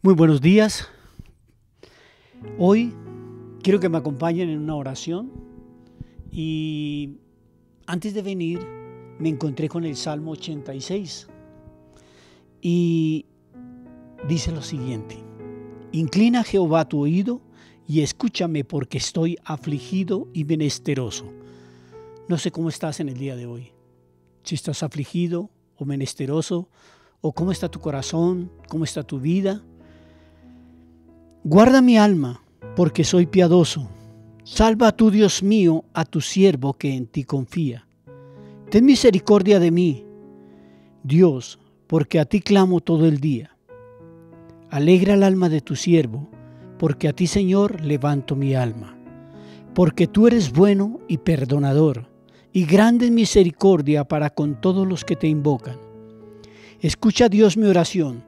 Muy buenos días. Hoy quiero que me acompañen en una oración y antes de venir me encontré con el Salmo 86 y dice lo siguiente: Inclina, Jehová, tu oído y escúchame, porque estoy afligido y menesteroso. No sé cómo estás en el día de hoy, si estás afligido o menesteroso, o cómo está tu corazón, cómo está tu vida. Guarda mi alma, porque soy piadoso. Salva tú, Dios mío, a tu siervo que en ti confía. Ten misericordia de mí, Dios, porque a ti clamo todo el día. Alegra el alma de tu siervo, porque a ti, Señor, levanto mi alma. Porque tú eres bueno y perdonador, y grande en misericordia para con todos los que te invocan. Escucha, Dios, mi oración,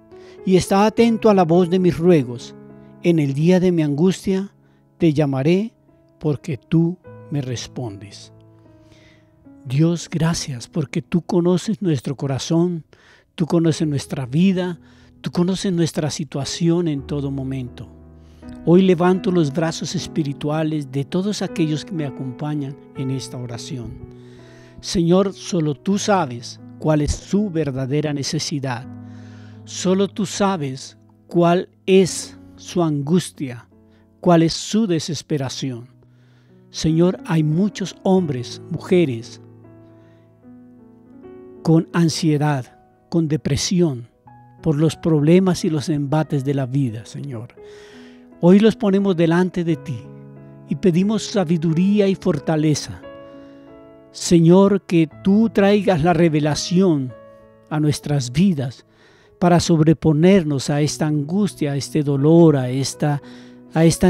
y está atento a la voz de mis ruegos. En el día de mi angustia te llamaré, porque tú me respondes. Dios, gracias, porque tú conoces nuestro corazón, tú conoces nuestra vida, tú conoces nuestra situación en todo momento. Hoy levanto los brazos espirituales de todos aquellos que me acompañan en esta oración. Señor, solo tú sabes cuál es su verdadera necesidad. Solo tú sabes cuál es su angustia, cuál es su desesperación. Señor, hay muchos hombres, mujeres, con ansiedad, con depresión, por los problemas y los embates de la vida, Señor. Hoy los ponemos delante de ti y pedimos sabiduría y fortaleza. Señor, que tú traigas la revelación a nuestras vidas para sobreponernos a esta angustia, a este dolor, a esta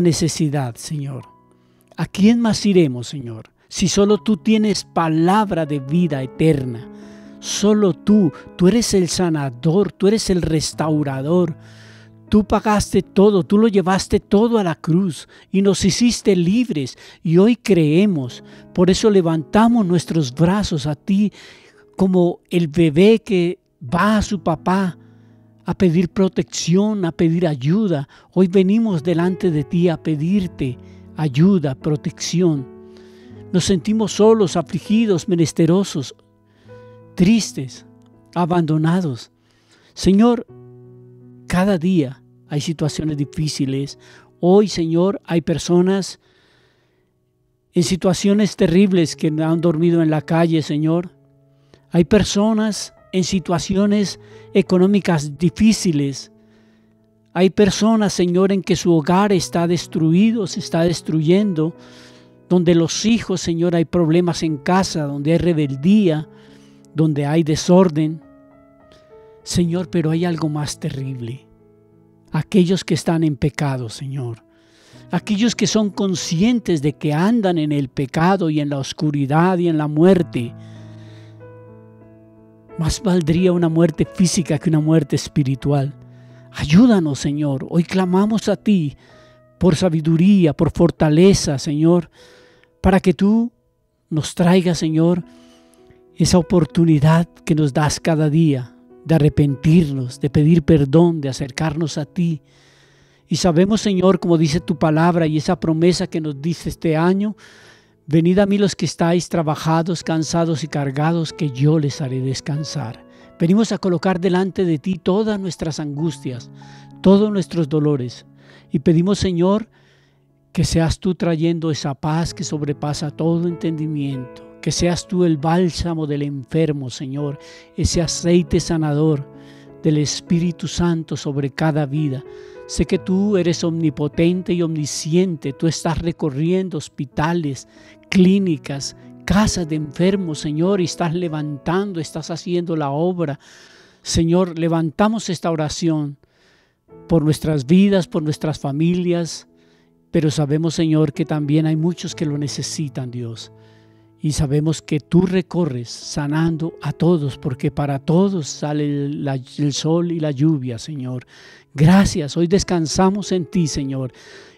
necesidad, Señor. ¿A quién más iremos, Señor? Si solo tú tienes palabra de vida eterna. Solo tú eres el sanador, tú eres el restaurador. Tú pagaste todo, tú lo llevaste todo a la cruz y nos hiciste libres, y hoy creemos. Por eso levantamos nuestros brazos a ti como el bebé que va a su papá a pedir protección, a pedir ayuda. Hoy venimos delante de ti a pedirte ayuda, protección. Nos sentimos solos, afligidos, menesterosos, tristes, abandonados. Señor, cada día hay situaciones difíciles. Hoy, Señor, hay personas en situaciones terribles que han dormido en la calle, Señor. Hay personas en situaciones económicas difíciles. Hay personas, Señor, en que su hogar está destruido, se está destruyendo, donde los hijos, Señor, hay problemas en casa, donde hay rebeldía, donde hay desorden. Señor, pero hay algo más terrible. Aquellos que están en pecado, Señor. Aquellos que son conscientes de que andan en el pecado y en la oscuridad y en la muerte. Más valdría una muerte física que una muerte espiritual. Ayúdanos, Señor. Hoy clamamos a ti por sabiduría, por fortaleza, Señor, para que tú nos traigas, Señor, esa oportunidad que nos das cada día de arrepentirnos, de pedir perdón, de acercarnos a ti. Y sabemos, Señor, como dice tu palabra y esa promesa que nos dice este año: venid a mí los que estáis trabajados, cansados y cargados, que yo les haré descansar. Venimos a colocar delante de ti todas nuestras angustias, todos nuestros dolores, y pedimos, Señor, que seas tú trayendo esa paz que sobrepasa todo entendimiento, que seas tú el bálsamo del enfermo, Señor, ese aceite sanador del Espíritu Santo sobre cada vida. Sé que tú eres omnipotente y omnisciente. Tú estás recorriendo hospitales, clínicas, casas de enfermos, Señor, y estás levantando, estás haciendo la obra. Señor, levantamos esta oración por nuestras vidas, por nuestras familias, pero sabemos, Señor, que también hay muchos que lo necesitan, Dios. Y sabemos que tú recorres sanando a todos, porque para todos sale el sol y la lluvia, Señor. Gracias, hoy descansamos en ti, Señor,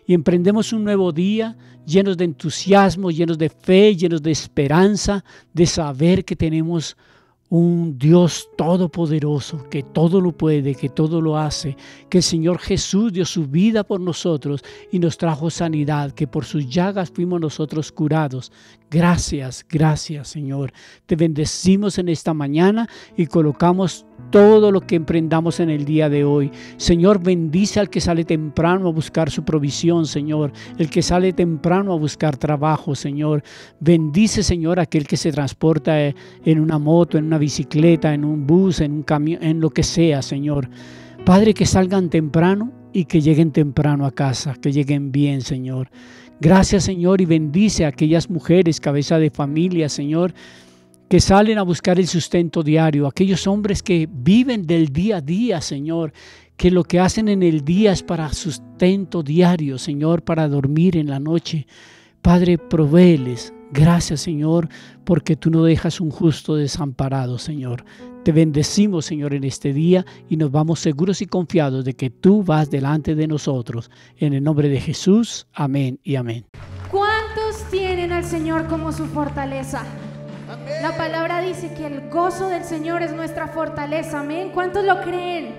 y emprendemos un nuevo día llenos de entusiasmo, llenos de fe, llenos de esperanza, de saber que tenemos un Dios todopoderoso, que todo lo puede, que todo lo hace, que el Señor Jesús dio su vida por nosotros y nos trajo sanidad, que por sus llagas fuimos nosotros curados. Gracias, gracias, Señor. Te bendecimos en esta mañana y colocamos todo lo que emprendamos en el día de hoy. Señor, bendice al que sale temprano a buscar su provisión, Señor. El que sale temprano a buscar trabajo, Señor. Bendice, Señor, a aquel que se transporta en una moto, en una bicicleta, en un bus, en un camión, en lo que sea, Señor. Padre, que salgan temprano y que lleguen temprano a casa, que lleguen bien, Señor. Gracias, Señor, y bendice a aquellas mujeres, cabeza de familia, Señor, que salen a buscar el sustento diario, aquellos hombres que viven del día a día, Señor, que lo que hacen en el día es para sustento diario, Señor, para dormir en la noche. Padre, provéeles. Gracias, Señor, porque tú no dejas un justo desamparado, Señor. Te bendecimos, Señor, en este día y nos vamos seguros y confiados de que tú vas delante de nosotros. En el nombre de Jesús, amén y amén. ¿Cuántos tienen al Señor como su fortaleza? Amén. La palabra dice que el gozo del Señor es nuestra fortaleza. Amén. ¿Cuántos lo creen?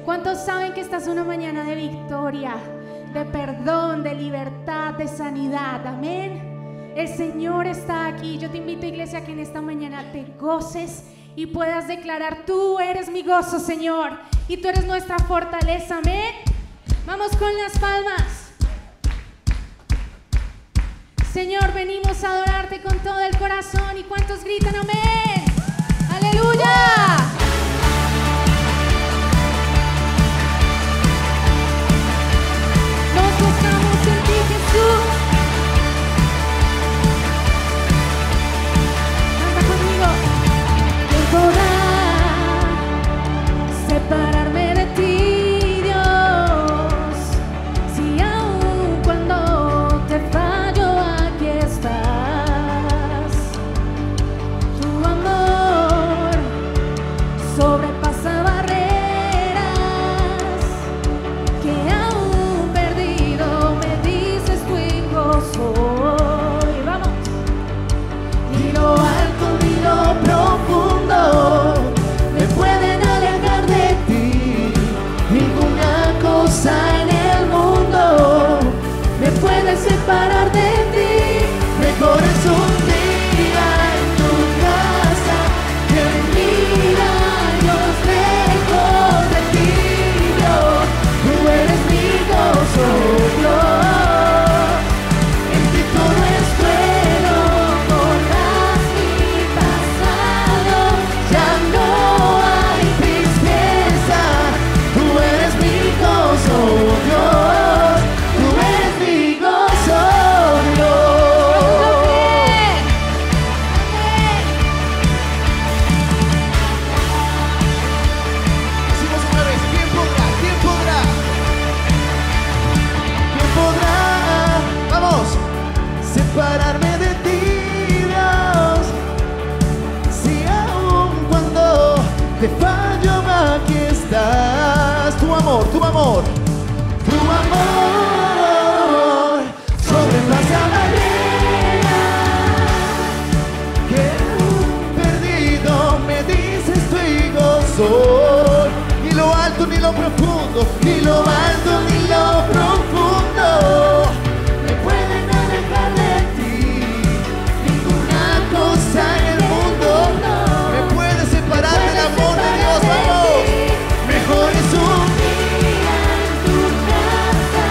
¿Cuántos saben que esta es una mañana de victoria, de perdón, de libertad, de sanidad? Amén. El Señor está aquí. Yo te invito, iglesia, que en esta mañana te goces y puedas declarar: tú eres mi gozo, Señor, y tú eres nuestra fortaleza. Amén. Vamos con las palmas. Señor, venimos a adorarte con todo el corazón. ¿Y cuántos gritan amén? ¡Aleluya! Nos gozamos en ti, Jesús. Separarme de ti, Dios, si aún cuando te fallo aquí estás. Tu amor sobrepasa barreras, que aún perdido me dices tu hijo soy. Vamos. Ni lo alto ni lo profundo me pueden alejar de ti, ninguna cosa en el mundo me puede separar de ti. Mejor es un día en tu casa que 1000 años lejos de ti, Dios. Tú eres mi gozo, Dios. En ti todo es bueno, borras mi pasado, ya no hay tristeza. Tú eres mi gozo, Dios. Tú eres mi gozo, Dios. Decimos una vez: ¿quién podrá? ¿Quién podrá? ¿Quién podrá? Vamos. Separarme de ti, Dios, si aún cuando te fallo aquí estás. Tu amor, tu amor, tu amor sobrepasa barreras, que aún perdido me dices tu hijo soy. Ni lo alto ni lo profundo, ni lo alto ni lo profundo me pueden alejar de ti, ninguna cosa en el mundo me puede separar del amor de Dios. Vamos. Mejor es un día en tu casa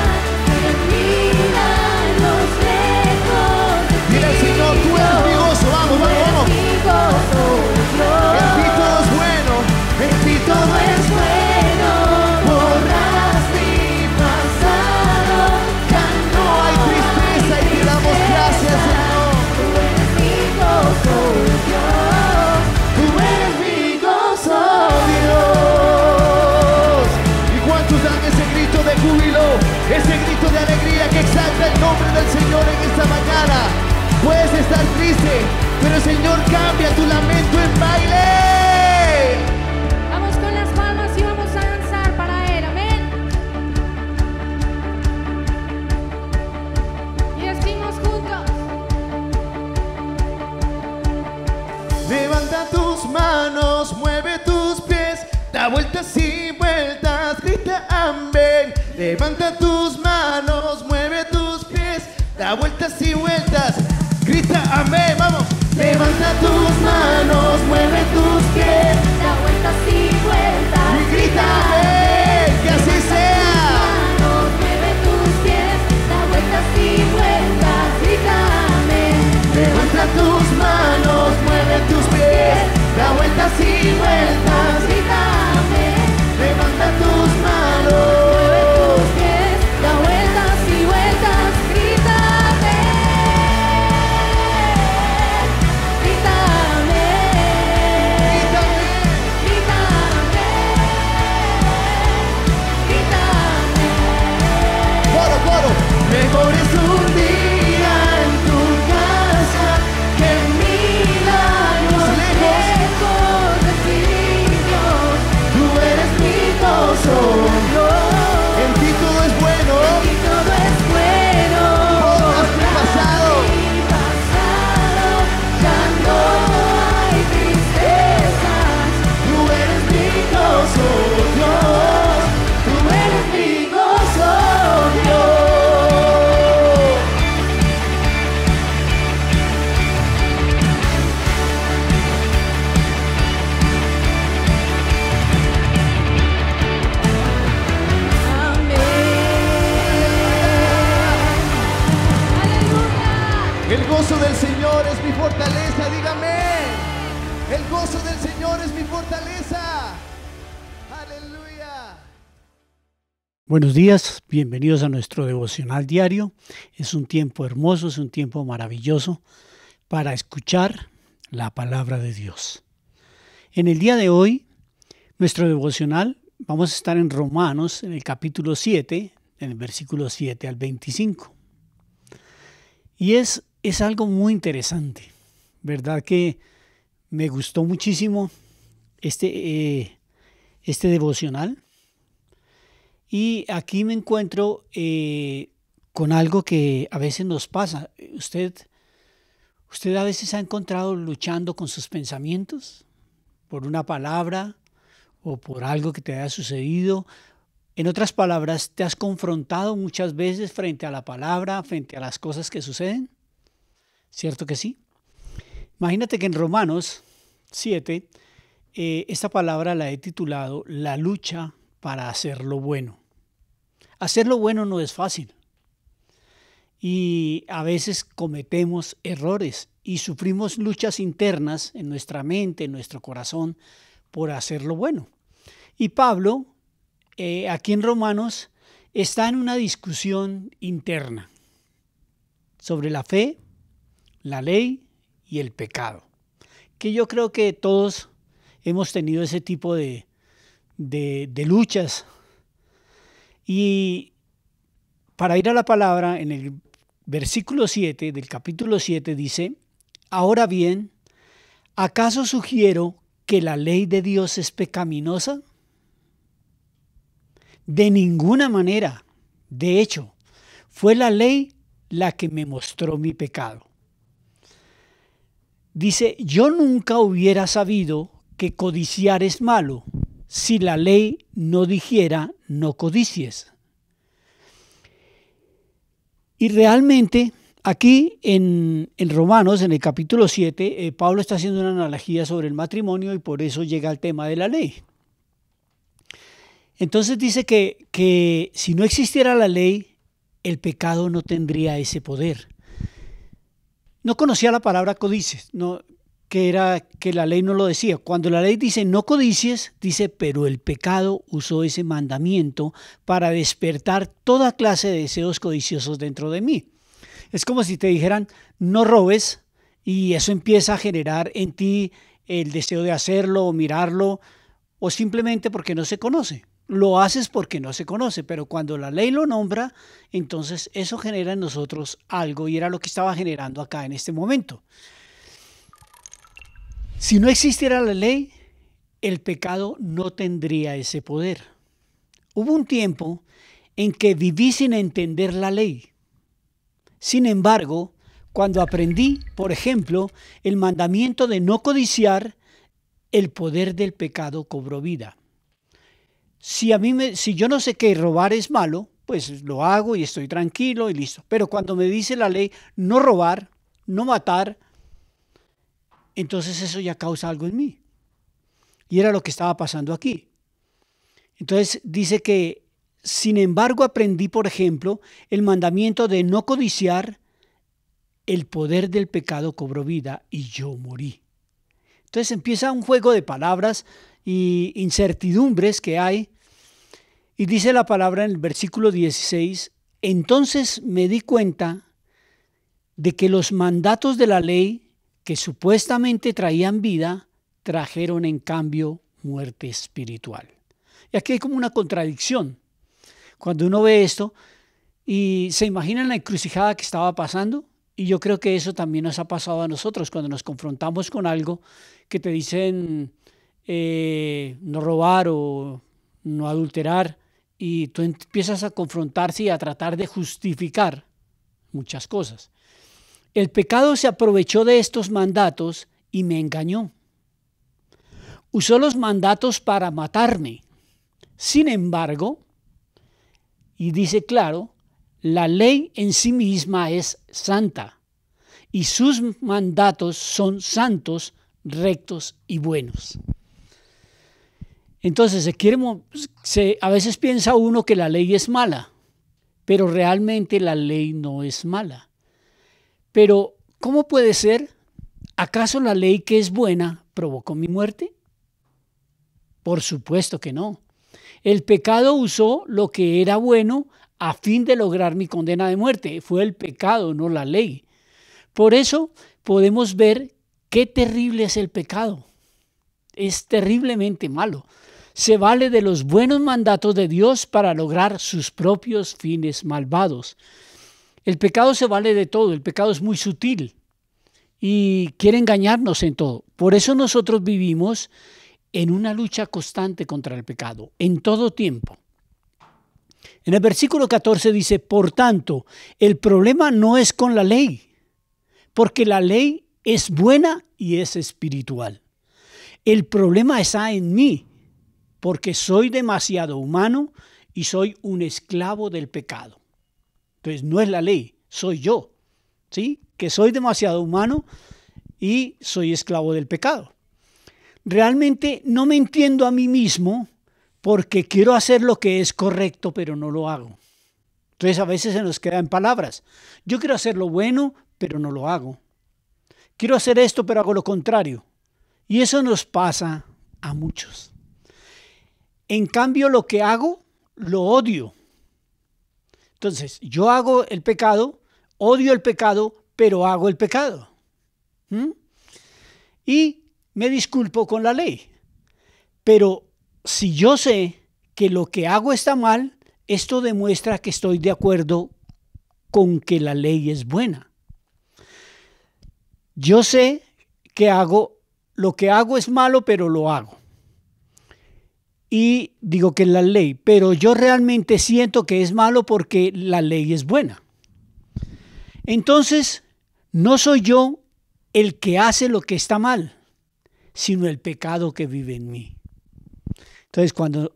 que 1000 años lejos de ti. Dile al Señor: tú eres mi gozo. Vamos, vamos, vamos. En ti todo es bueno, en ti todo es bueno. Borras mi pasado, ya no hay tristeza y te damos gracias, Señor. Tú eres mi gozo, Dios. Tú eres mi gozo, Dios. ¿Y cuántos dan ese grito de júbilo, ese grito de alegría que exalta el nombre del Señor en esta mañana? Puedes estar triste, pero el Señor cambia tu lamento en baile. Vamos con las palmas y vamos a danzar para Él. Amén. Y decimos juntos: levanta tus tus manos, mueve tus pies, da vueltas y vueltas, grita amén. Levanta tus manos, mueve tus pies, da vueltas y vueltas, grita amén, vamos. Levanta tus manos, mueve tus pies, Da vueltas y vueltas, y grita amén, que así sea. manos, mueve tus pies, da vueltas y vueltas, grita amén. Levanta tus manos, mueve tus pies, da vueltas y vueltas, Grita amén. levanta tus Mueve manos. tus pies, da vueltas y vueltas, grita amén. Grita amén. Grita amén. Grita amén. Coro, coro. Mejor es un día en tu casa que milagros Lejos de ti, Dios, Tú eres mi gozo. En ti todo es bueno. y todo es bueno. Borras mi pasado. Mi pasado, ya no hay tristezas. Tú eres mi gozo, Dios. Tú eres mi gozo, Dios. amén. El gozo del Señor es mi fortaleza, dígame. El gozo del Señor es mi fortaleza. Aleluya. Buenos días, bienvenidos a nuestro devocional diario. Es un tiempo hermoso, es un tiempo maravilloso para escuchar la palabra de Dios. En el día de hoy, nuestro devocional, vamos a estar en Romanos, en el capítulo 7, en el versículo 7 al 25. Y es algo muy interesante, ¿verdad? Que me gustó muchísimo este devocional. Y aquí me encuentro con algo que a veces nos pasa. ¿Usted a veces se ha encontrado luchando con sus pensamientos por una palabra o por algo que te haya sucedido? En otras palabras, ¿te has confrontado muchas veces frente a la palabra, frente a las cosas que suceden? ¿Cierto que sí? Imagínate que en Romanos 7, esta palabra la he titulado La lucha para hacer lo bueno. Hacer lo bueno no es fácil. Y a veces cometemos errores y sufrimos luchas internas en nuestra mente, en nuestro corazón, por hacer lo bueno. Y Pablo, aquí en Romanos, está en una discusión interna sobre la fe, la ley y el pecado. Que yo creo que todos hemos tenido ese tipo de luchas. Y para ir a la palabra, en el versículo 7 del capítulo 7 dice: Ahora bien, ¿acaso sugiero que la ley de Dios es pecaminosa? De ninguna manera. De hecho, fue la ley la que me mostró mi pecado. Dice: yo nunca hubiera sabido que codiciar es malo si la ley no dijera no codicies. Y realmente aquí en Romanos, en el capítulo 7, Pablo está haciendo una analogía sobre el matrimonio y por eso llega al tema de la ley. Entonces dice que si no existiera la ley, el pecado no tendría ese poder. No conocía la palabra codices, que la ley no lo decía. Cuando la ley dice no codicies, dice, pero el pecado usó ese mandamiento para despertar toda clase de deseos codiciosos dentro de mí. Es como si te dijeran no robes y eso empieza a generar en ti el deseo de hacerlo o mirarlo o simplemente porque no se conoce. Lo haces porque no se conoce, pero cuando la ley lo nombra, entonces eso genera en nosotros algo y era lo que estaba generando acá en este momento. Si no existiera la ley, el pecado no tendría ese poder. Hubo un tiempo en que viví sin entender la ley. Sin embargo, cuando aprendí, por ejemplo, el mandamiento de no codiciar, el poder del pecado cobró vida. Si yo no sé que robar es malo, pues lo hago y estoy tranquilo y listo. Pero cuando me dice la ley no robar, no matar, entonces eso ya causa algo en mí. Y era lo que estaba pasando aquí. Entonces dice que, sin embargo, aprendí, por ejemplo, el mandamiento de no codiciar. El poder del pecado cobró vida y yo morí. Entonces empieza un juego de palabras y incertidumbres que hay. Y dice la palabra en el versículo 16, entonces me di cuenta de que los mandatos de la ley que supuestamente traían vida, trajeron en cambio muerte espiritual. Y aquí hay como una contradicción. Cuando uno ve esto y se imagina la encrucijada que estaba pasando, y yo creo que eso también nos ha pasado a nosotros cuando nos confrontamos con algo que te dicen no robar o no adulterar, y tú empiezas a confrontarse y a tratar de justificar muchas cosas. El pecado se aprovechó de estos mandatos y me engañó. Usó los mandatos para matarme. Sin embargo, y dice claro, la ley en sí misma es santa y sus mandatos son santos, rectos y buenos. Entonces, a veces piensa uno que la ley es mala, pero realmente la ley no es mala. Pero, ¿cómo puede ser? ¿Acaso la ley que es buena provocó mi muerte? Por supuesto que no. El pecado usó lo que era bueno a fin de lograr mi condena de muerte. Fue el pecado, no la ley. Por eso podemos ver qué terrible es el pecado. Es terriblemente malo. Se vale de los buenos mandatos de Dios para lograr sus propios fines malvados. El pecado se vale de todo. El pecado es muy sutil y quiere engañarnos en todo. Por eso nosotros vivimos en una lucha constante contra el pecado, en todo tiempo. En el versículo 14 dice, por tanto, el problema no es con la ley, porque la ley es buena y es espiritual. El problema está en mí, porque soy demasiado humano y soy un esclavo del pecado. Entonces, no es la ley, soy yo, ¿sí? Que soy demasiado humano y soy esclavo del pecado. Realmente no me entiendo a mí mismo porque quiero hacer lo que es correcto, pero no lo hago. Entonces a veces se nos queda en palabras. Yo quiero hacer lo bueno, pero no lo hago. Quiero hacer esto, pero hago lo contrario. Y eso nos pasa a muchos. En cambio, lo que hago, lo odio. Entonces, yo hago el pecado, odio el pecado, pero hago el pecado. Y me disculpo con la ley. Pero si yo sé que lo que hago está mal, esto demuestra que estoy de acuerdo con que la ley es buena. Yo sé que lo que hago es malo, pero lo hago. Y digo que es la ley, pero yo realmente siento que es malo porque la ley es buena. Entonces, no soy yo el que hace lo que está mal, sino el pecado que vive en mí. Entonces, cuando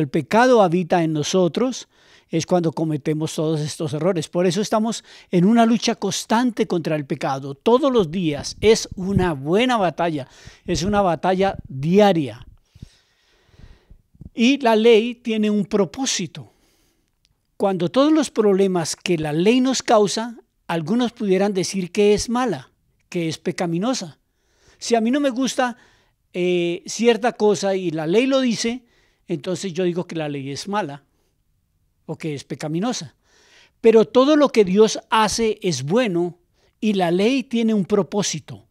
el pecado habita en nosotros, es cuando cometemos todos estos errores. Por eso estamos en una lucha constante contra el pecado. Todos los días es una buena batalla, es una batalla diaria. Y la ley tiene un propósito. Cuando todos los problemas que la ley nos causa, algunos pudieran decir que es mala, que es pecaminosa. Si a mí no me gusta cierta cosa y la ley lo dice, entonces yo digo que la ley es mala o que es pecaminosa. Pero todo lo que Dios hace es bueno y la ley tiene un propósito.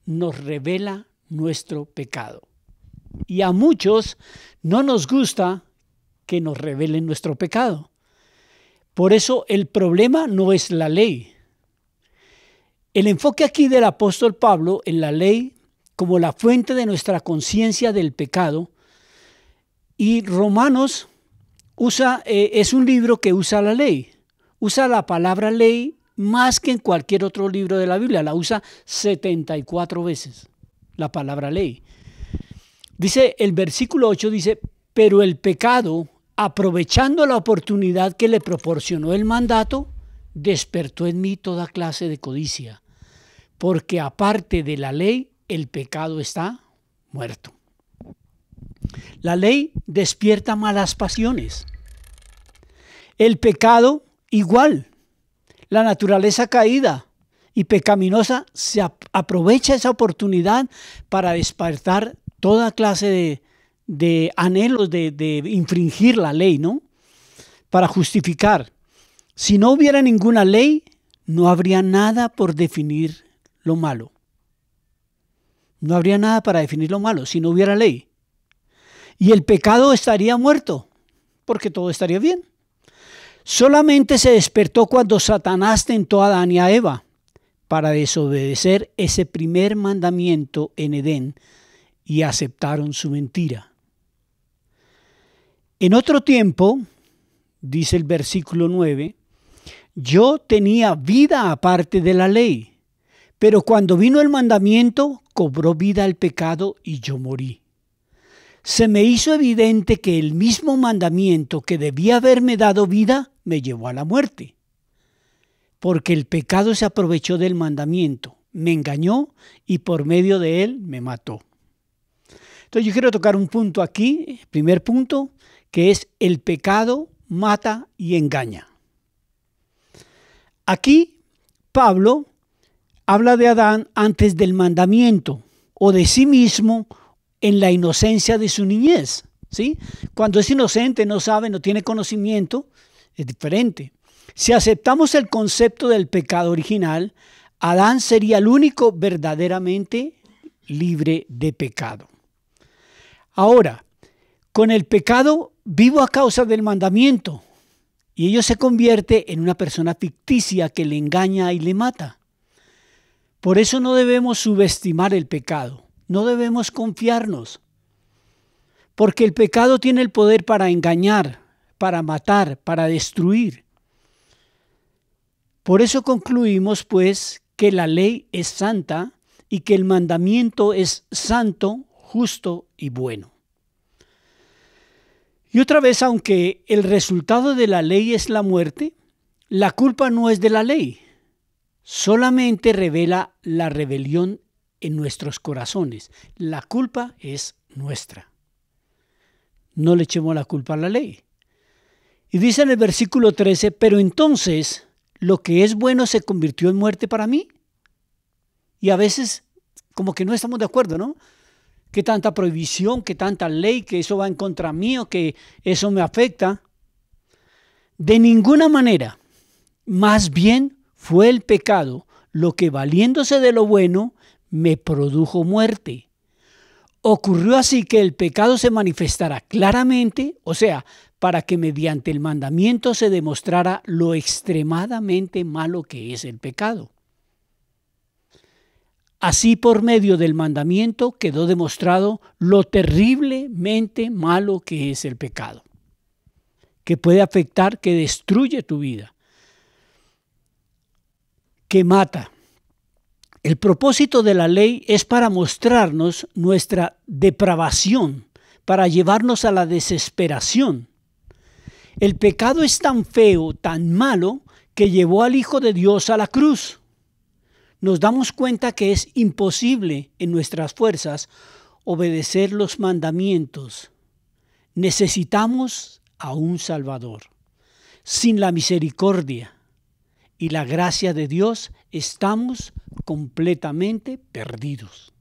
Nos revela nuestro pecado. Y a muchos no nos gusta que nos revelen nuestro pecado. Por eso el problema no es la ley. El enfoque aquí del apóstol Pablo en la ley como la fuente de nuestra conciencia del pecado, y Romanos es un libro que usa la ley, usa la palabra ley más que en cualquier otro libro de la Biblia, la usa 74 veces, la palabra ley. Dice el versículo 8, dice, pero el pecado, aprovechando la oportunidad que le proporcionó el mandato, despertó en mí toda clase de codicia, porque aparte de la ley, el pecado está muerto. La ley despierta malas pasiones. El pecado igual. La naturaleza caída y pecaminosa se aprovecha esa oportunidad para despertar toda clase de anhelos de infringir la ley, ¿no? Para justificar. Si no hubiera ninguna ley, no habría nada por definir lo malo. No habría nada para definir lo malo si no hubiera ley. Y el pecado estaría muerto, porque todo estaría bien. Solamente se despertó cuando Satanás tentó a Adán y a Eva para desobedecer ese primer mandamiento en Edén y aceptaron su mentira. En otro tiempo, dice el versículo 9, yo tenía vida aparte de la ley, pero cuando vino el mandamiento, cobró vida el pecado y yo morí. Se me hizo evidente que el mismo mandamiento que debía haberme dado vida me llevó a la muerte, porque el pecado se aprovechó del mandamiento, me engañó y por medio de él me mató. Entonces yo quiero tocar un punto aquí, primer punto, que es el pecado mata y engaña. Aquí Pablo habla de Adán antes del mandamiento o de sí mismo en la inocencia de su niñez, ¿sí? Cuando es inocente, no sabe, no tiene conocimiento, es diferente. Si aceptamos el concepto del pecado original, Adán sería el único verdaderamente libre de pecado. Ahora, con el pecado vivo a causa del mandamiento y ello se convierte en una persona ficticia que le engaña y le mata. Por eso no debemos subestimar el pecado, no debemos confiarnos, porque el pecado tiene el poder para engañar, para matar, para destruir. Por eso concluimos, pues, que la ley es santa y que el mandamiento es santo, justo y bueno. Y otra vez, aunque el resultado de la ley es la muerte, la culpa no es de la ley, solamente revela la rebelión en nuestros corazones. La culpa es nuestra. No le echemos la culpa a la ley. Y dice en el versículo 13, pero entonces lo que es bueno se convirtió en muerte para mí. Y a veces como que no estamos de acuerdo, ¿no? Que tanta prohibición, que tanta ley, que eso va en contra mío, que eso me afecta. De ninguna manera. Más bien fue el pecado lo que, valiéndose de lo bueno, me produjo muerte. Ocurrió así que el pecado se manifestara claramente, o sea, para que mediante el mandamiento se demostrara lo extremadamente malo que es el pecado. Así, por medio del mandamiento quedó demostrado lo terriblemente malo que es el pecado, que puede afectar, que destruye tu vida, que mata. El propósito de la ley es para mostrarnos nuestra depravación, para llevarnos a la desesperación. El pecado es tan feo, tan malo, que llevó al Hijo de Dios a la cruz. Nos damos cuenta que es imposible en nuestras fuerzas obedecer los mandamientos. Necesitamos a un Salvador. Sin la misericordia y la gracia de Dios estamos completamente perdidos.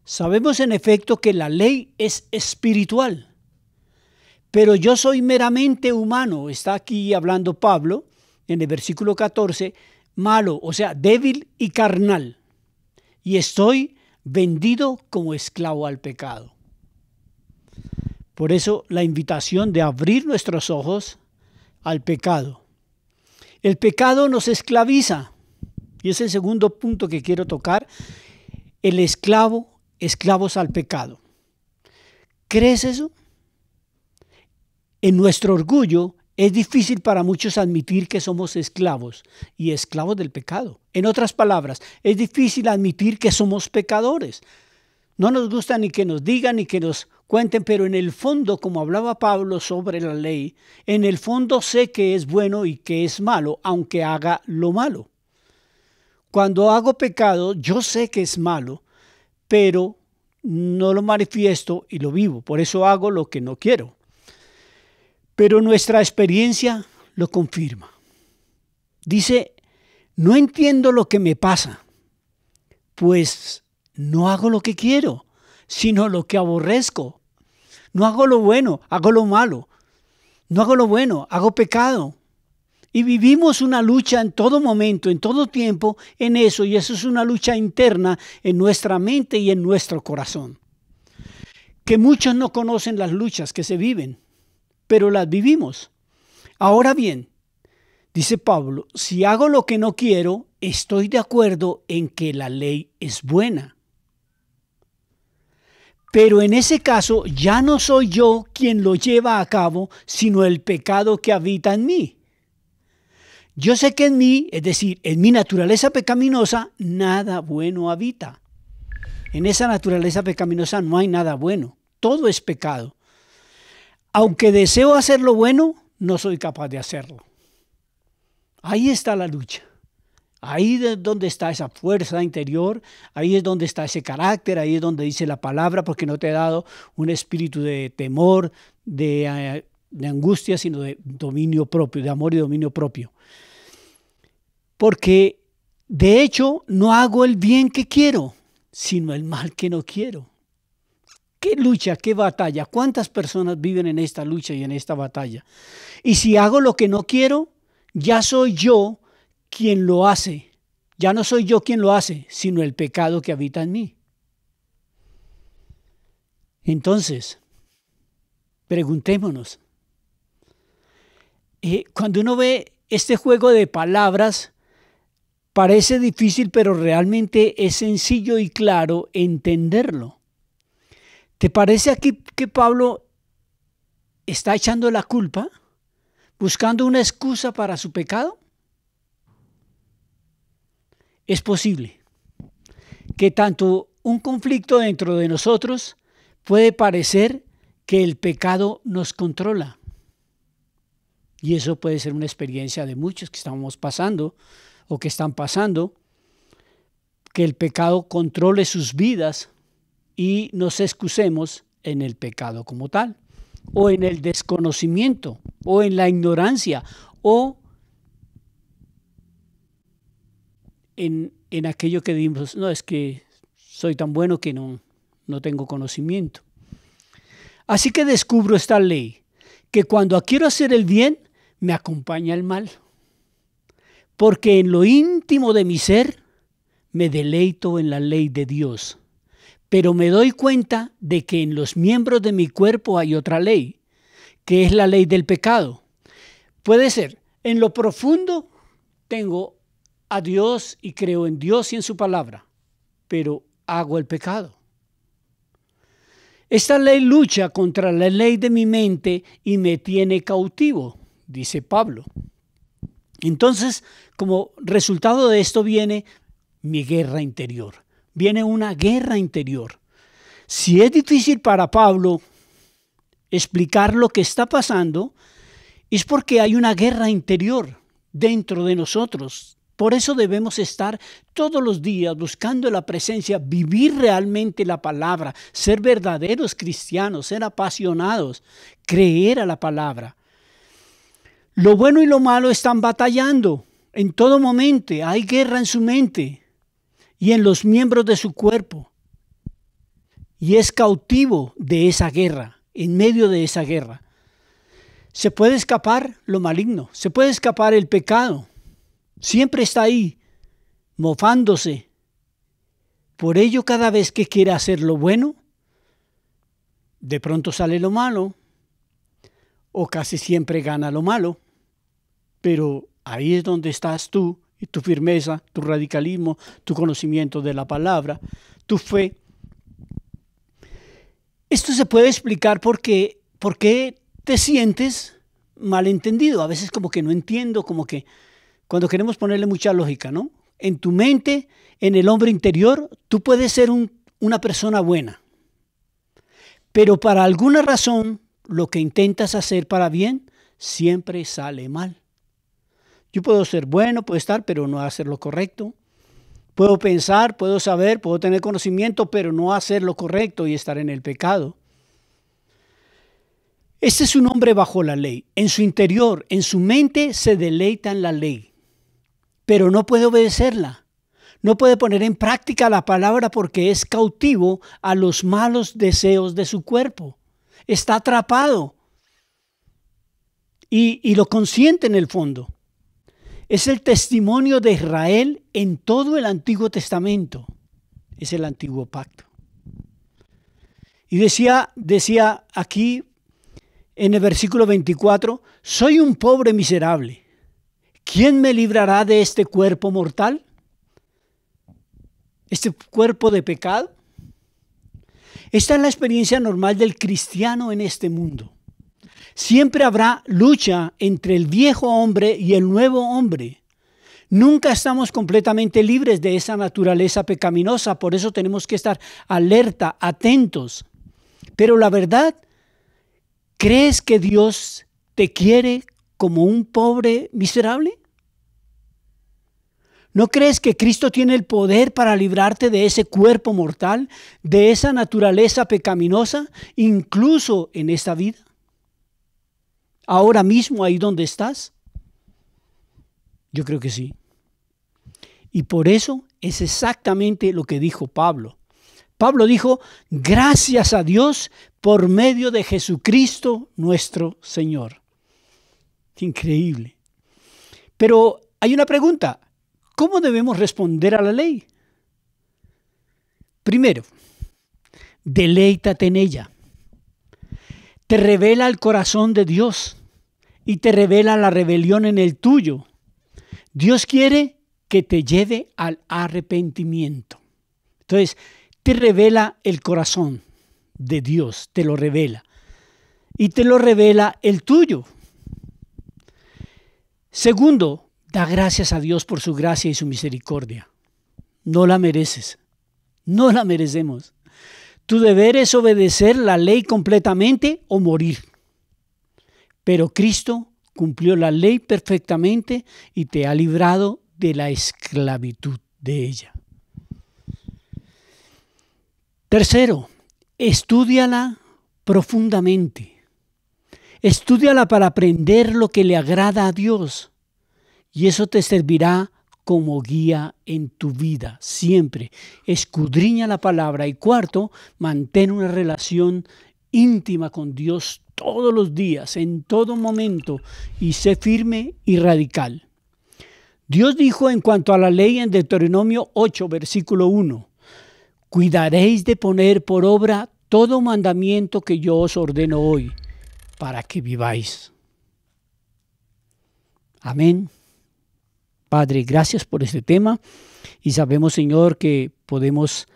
Sabemos en efecto que la ley es espiritual, pero yo soy meramente humano. Está aquí hablando Pablo en el versículo 14, malo, o sea, débil y carnal, y estoy vendido como esclavo al pecado. Por eso la invitación de abrir nuestros ojos al pecado. El pecado nos esclaviza, y es el segundo punto que quiero tocar, el esclavos al pecado. ¿Crees eso? En nuestro orgullo es difícil para muchos admitir que somos esclavos y esclavos del pecado. En otras palabras, es difícil admitir que somos pecadores. No nos gusta ni que nos digan ni que nos cuenten, pero en el fondo, como hablaba Pablo sobre la ley, en el fondo sé que es bueno y que es malo, aunque haga lo malo. Cuando hago pecado, yo sé que es malo, pero no lo manifiesto y lo vivo. Por eso hago lo que no quiero. Pero nuestra experiencia lo confirma. Dice, no entiendo lo que me pasa, pues no hago lo que quiero, sino lo que aborrezco. No hago lo bueno, hago lo malo. No hago lo bueno, hago pecado. Y vivimos una lucha en todo momento, en todo tiempo, en eso. Y eso es una lucha interna en nuestra mente y en nuestro corazón. Que muchos no conocen las luchas que se viven, pero las vivimos. Ahora bien, dice Pablo, si hago lo que no quiero, estoy de acuerdo en que la ley es buena. Pero en ese caso ya no soy yo quien lo lleva a cabo, sino el pecado que habita en mí. Yo sé que en mí, es decir, en mi naturaleza pecaminosa, nada bueno habita. En esa naturaleza pecaminosa no hay nada bueno. Todo es pecado. Aunque deseo hacer lo bueno, no soy capaz de hacerlo. Ahí está la lucha. Ahí es donde está esa fuerza interior, ahí es donde está ese carácter, ahí es donde dice la palabra, porque no te he dado un espíritu de temor, de angustia, sino de dominio propio, de amor y dominio propio. Porque de hecho no hago el bien que quiero, sino el mal que no quiero. ¿Qué lucha, qué batalla? ¿Cuántas personas viven en esta lucha y en esta batalla? Y si hago lo que no quiero, ya soy yo quien lo hace. Ya no soy yo quien lo hace, sino el pecado que habita en mí. Entonces, preguntémonos. Cuando uno ve este juego de palabras, parece difícil, pero realmente es sencillo y claro entenderlo. ¿Te parece aquí que Pablo está echando la culpa, buscando una excusa para su pecado? Es posible que tanto un conflicto dentro de nosotros puede parecer que el pecado nos controla. Y eso puede ser una experiencia de muchos que estamos pasando o que están pasando, que el pecado controle sus vidas y nos excusemos en el pecado como tal, o en el desconocimiento, o en la ignorancia, o en aquello que dimos, no, es que soy tan bueno que no tengo conocimiento. Así que descubro esta ley, que cuando quiero hacer el bien, me acompaña el mal. Porque en lo íntimo de mi ser, me deleito en la ley de Dios. Pero me doy cuenta de que en los miembros de mi cuerpo hay otra ley, que es la ley del pecado. Puede ser, en lo profundo tengo a Dios y creo en Dios y en su palabra, pero hago el pecado. Esta ley lucha contra la ley de mi mente y me tiene cautivo, dice Pablo. Entonces, como resultado de esto viene mi guerra interior. Viene una guerra interior. Si es difícil para Pablo explicar lo que está pasando, es porque hay una guerra interior dentro de nosotros. Por eso debemos estar todos los días buscando la presencia, vivir realmente la palabra, ser verdaderos cristianos, ser apasionados, creer a la palabra. Lo bueno y lo malo están batallando en todo momento. Hay guerra en su mente y en los miembros de su cuerpo. Y es cautivo de esa guerra, en medio de esa guerra. Se puede escapar lo maligno, se puede escapar el pecado. Siempre está ahí, mofándose. Por ello, cada vez que quiere hacer lo bueno, de pronto sale lo malo, o casi siempre gana lo malo. Pero ahí es donde estás tú, y tu firmeza, tu radicalismo, tu conocimiento de la palabra, tu fe. Esto se puede explicar por qué te sientes malentendido. A veces como que no entiendo, como que cuando queremos ponerle mucha lógica, ¿no? En tu mente, en el hombre interior, tú puedes ser un una persona buena, pero para alguna razón lo que intentas hacer para bien siempre sale mal. Yo puedo ser bueno, puedo estar, pero no hacer lo correcto. Puedo pensar, puedo saber, puedo tener conocimiento, pero no hacer lo correcto y estar en el pecado. Este es un hombre bajo la ley. En su interior, en su mente, se deleita en la ley, pero no puede obedecerla. No puede poner en práctica la palabra porque es cautivo a los malos deseos de su cuerpo. Está atrapado y lo consiente en el fondo. Es el testimonio de Israel en todo el Antiguo Testamento. Es el Antiguo Pacto. Y decía aquí en el versículo 24, soy un pobre miserable. ¿Quién me librará de este cuerpo mortal? ¿Este cuerpo de pecado? Esta es la experiencia normal del cristiano en este mundo. Siempre habrá lucha entre el viejo hombre y el nuevo hombre. Nunca estamos completamente libres de esa naturaleza pecaminosa, por eso tenemos que estar alerta, atentos. Pero la verdad, ¿crees que Dios te quiere como un pobre miserable? ¿No crees que Cristo tiene el poder para librarte de ese cuerpo mortal, de esa naturaleza pecaminosa, incluso en esta vida? Ahora mismo, ahí donde estás. Yo creo que sí. Y por eso es exactamente lo que dijo Pablo. Pablo dijo, gracias a Dios por medio de Jesucristo nuestro Señor. Increíble. Pero hay una pregunta. ¿Cómo debemos responder a la ley? Primero, deleítate en ella. Te revela el corazón de Dios y te revela la rebelión en el tuyo. Dios quiere que te lleve al arrepentimiento. Entonces, te revela el corazón de Dios, te lo revela. Y te lo revela el tuyo. Segundo, da gracias a Dios por su gracia y su misericordia. No la mereces, no la merecemos. Tu deber es obedecer la ley completamente o morir. Pero Cristo cumplió la ley perfectamente y te ha librado de la esclavitud de ella. Tercero, estúdiala profundamente. Estúdiala para aprender lo que le agrada a Dios. Y eso te servirá como guía en tu vida, siempre. Escudriña la palabra. Y cuarto, mantén una relación íntima con Dios todos los días, en todo momento, y sé firme y radical. Dios dijo en cuanto a la ley en Deuteronomio 8, versículo 1, cuidaréis de poner por obra todo mandamiento que yo os ordeno hoy, para que viváis. Amén. Padre, gracias por este tema y sabemos, Señor, que podemos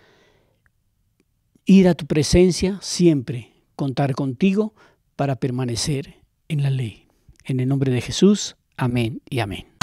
ir a tu presencia siempre, contar contigo para permanecer en la ley. En el nombre de Jesús, amén y amén.